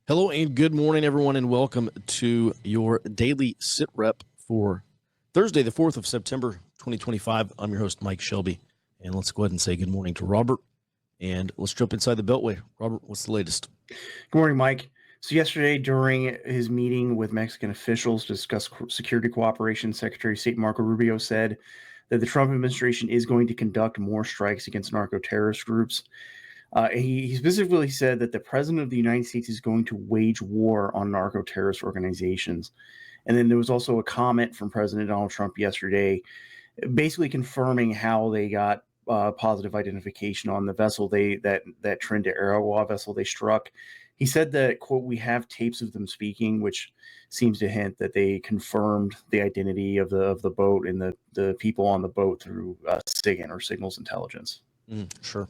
Hello and good morning, everyone, and welcome to your daily SITREP for Thursday, the 4th of September, 2025. I'm your host, Mike Shelby, and let's go ahead and say good morning to Robert, and let's jump inside the Beltway. Robert, what's the latest? Good morning, Mike. So yesterday, during his meeting with Mexican officials to discuss security cooperation, Secretary of State Marco Rubio said that the Trump administration is going to conduct more strikes against narco-terrorist groups. He specifically said that the president of the United States is going to wage war on narco-terrorist organizations. And then there was also a comment from President Donald Trump yesterday, basically confirming how they got positive identification on the vessel that Tren de Aragua vessel they struck. He said that, quote, "We have tapes of them speaking," which seems to hint that they confirmed the identity of the boat and the people on the boat through SIGINT, or signals intelligence. Sure.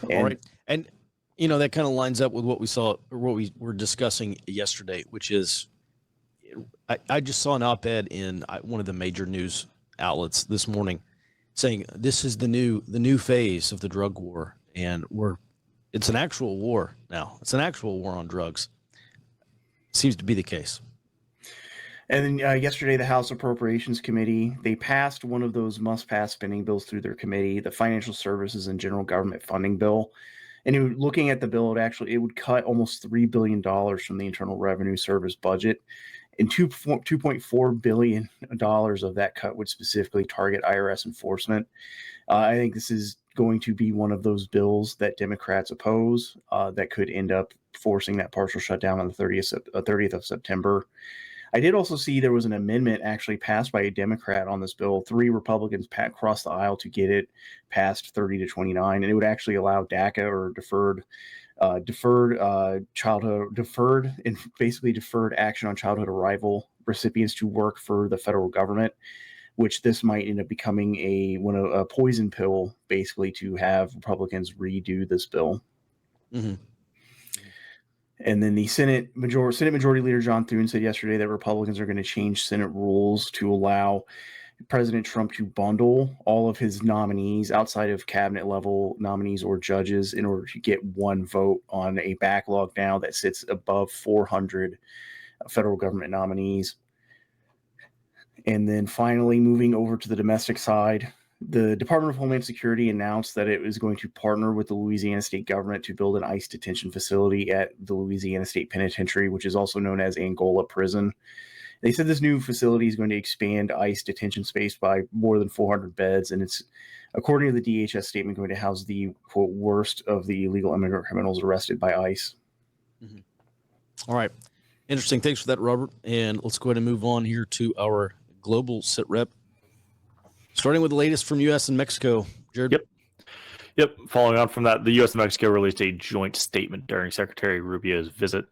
All right. And, you know, that kind of lines up with what we saw, or what we were discussing yesterday, which is I just saw an op-ed in one of the major news outlets this morning saying this is the new phase of the drug war, and it's an actual war now. It's an actual war on drugs. Seems to be the case. And then yesterday, the House Appropriations Committee, they passed one of those must-pass spending bills through their committee, the Financial Services and General Government Funding Bill. And looking at the bill, it would cut almost $3 billion from the Internal Revenue Service budget, and $2.4 billion of that cut would specifically target IRS enforcement. I think this is going to be one of those bills that Democrats oppose that could end up forcing that partial shutdown on the 30th of September. I did also see there was an amendment actually passed by a Democrat on this bill. 3 Republicans crossed the aisle to get it passed 30-29, and it would actually allow DACA, or deferred action on childhood arrival recipients, to work for the federal government, which this might end up becoming a poison pill, basically, to have Republicans redo this bill. Mm-hmm. And then the Senate Majority Leader John Thune said yesterday that Republicans are going to change Senate rules to allow President Trump to bundle all of his nominees outside of cabinet level nominees or judges in order to get one vote on a backlog now that sits above 400 federal government nominees. And then finally, moving over to the domestic side, the Department of Homeland Security announced that it was going to partner with the Louisiana state government to build an ICE detention facility at the Louisiana State Penitentiary, which is also known as Angola Prison. They said this new facility is going to expand ICE detention space by more than 400 beds, and it's, according to the DHS statement, going to house the, quote, worst of the illegal immigrant criminals arrested by ICE. Mm-hmm. All right. Interesting. Thanks for that, Robert. And let's go ahead and move on here to our global SITREP. Starting with the latest from U.S. and Mexico. Jared? Yep. Following on from that, the U.S. and Mexico released a joint statement during Secretary Rubio's visit.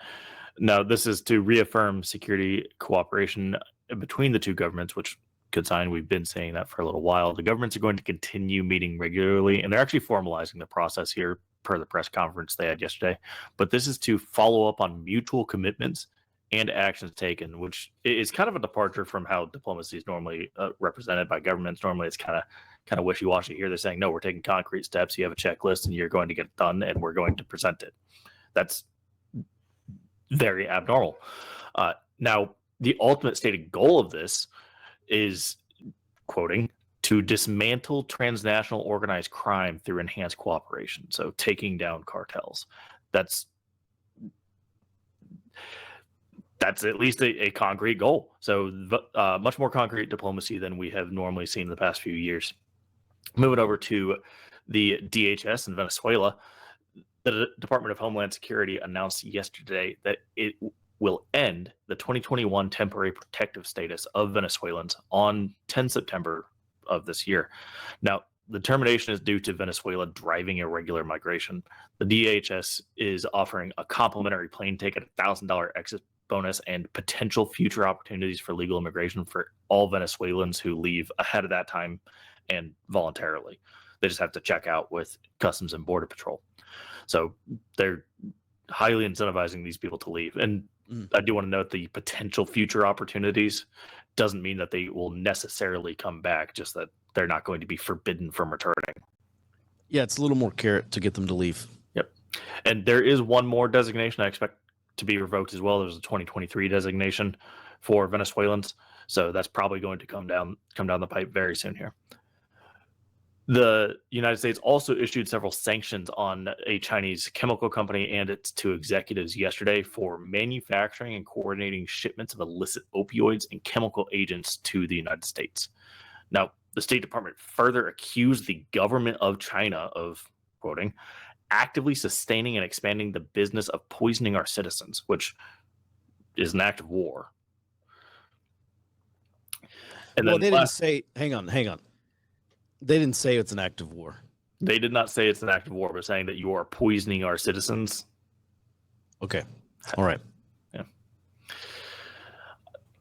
Now, this is to reaffirm security cooperation between the two governments, which, good sign. We've been saying that for a little while. The governments are going to continue meeting regularly, and they're actually formalizing the process here per the press conference they had yesterday. But this is to follow up on mutual commitments and actions taken, which is kind of a departure from how diplomacy is normally represented by governments. Normally, it's kind of wishy-washy. Here they're saying, no, we're taking concrete steps. You have a checklist, and you're going to get it done, and we're going to present it. That's very abnormal. Now, the ultimate stated goal of this is, quoting, to dismantle transnational organized crime through enhanced cooperation. So taking down cartels. That's at least a concrete goal. So much more concrete diplomacy than we have normally seen in the past few years. Moving over to the DHS in Venezuela, the Department of Homeland Security announced yesterday that it will end the 2021 temporary protective status of Venezuelans on 10 September of this year. Now, the termination is due to Venezuela driving irregular migration. The DHS is offering a complimentary plane ticket, $1,000 exit bonus, and potential future opportunities for legal immigration for all Venezuelans who leave ahead of that time and voluntarily. They just have to check out with Customs and Border Patrol. So they're highly incentivizing these people to leave. And I do want to note the potential future opportunities doesn't mean that they will necessarily come back, just that they're not going to be forbidden from returning. Yeah, it's a little more carrot to get them to leave. Yep. And there is one more designation I expect to be revoked as well. There's a 2023 designation for Venezuelans, so that's probably going to come down the pipe very soon here. The United States also issued several sanctions on a Chinese chemical company and its 2 executives yesterday for manufacturing and coordinating shipments of illicit opioids and chemical agents to the United States. Now, the State Department further accused the government of China of, quoting, actively sustaining and expanding the business of poisoning our citizens, which is an act of war. And well, then they didn't say, hang on. They didn't say it's an act of war. They did not say it's an act of war, but saying that you are poisoning our citizens. Okay. All right. Yeah.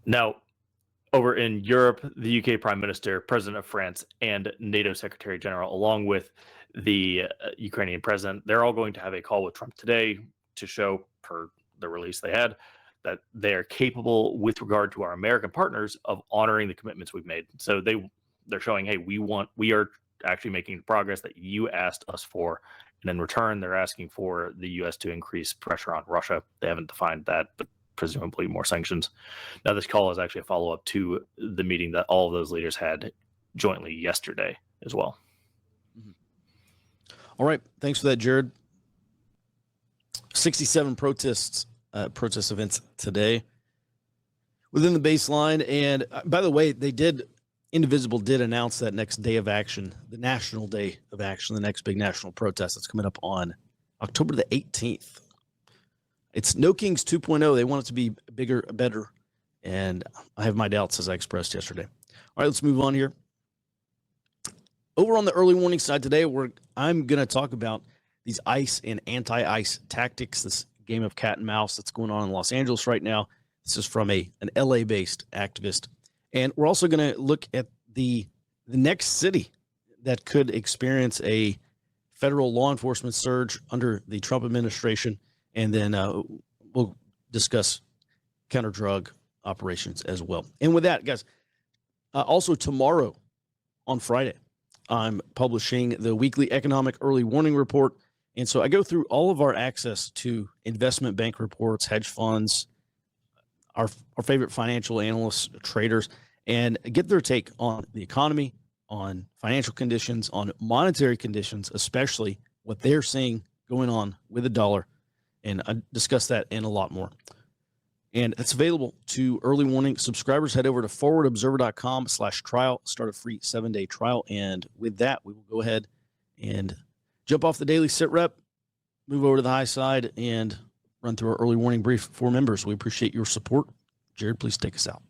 Now, over in Europe, the UK Prime Minister, President of France, and NATO Secretary General, along with the Ukrainian president, they're all going to have a call with Trump today to show, per the release they had, that they are capable, with regard to our American partners, of honoring the commitments we've made. So they're showing, hey, we are actually making the progress that you asked us for. And in return, they're asking for the U.S. to increase pressure on Russia. They haven't defined that, but presumably more sanctions. Now, this call is actually a follow-up to the meeting that all of those leaders had jointly yesterday as well. All right. Thanks for that, Jared. 67 protest events today within the baseline. And by the way, Indivisible did announce that next day of action, the National Day of Action, the next big national protest that's coming up on October the 18th. It's No Kings 2.0. They want it to be bigger, better. And I have my doubts, as I expressed yesterday. All right, let's move on here. Over on the early warning side today, I'm going to talk about these ICE and anti-ICE tactics, this game of cat and mouse that's going on in Los Angeles right now. This is from an LA-based activist. And we're also going to look at the next city that could experience a federal law enforcement surge under the Trump administration. And then we'll discuss counter-drug operations as well. And with that, guys, also tomorrow on Friday, I'm publishing the weekly economic early warning report. And so I go through all of our access to investment bank reports, hedge funds, our favorite financial analysts, traders, and get their take on the economy, on financial conditions, on monetary conditions, especially what they're seeing going on with the dollar. And I discuss that and a lot more. And it's available to early warning subscribers. Head over to forwardobserver.com/trial, start a free 7-day trial. And with that, we will go ahead and jump off the daily SITREP, move over to the high side, and run through our early warning brief for members. We appreciate your support. Jared, please take us out.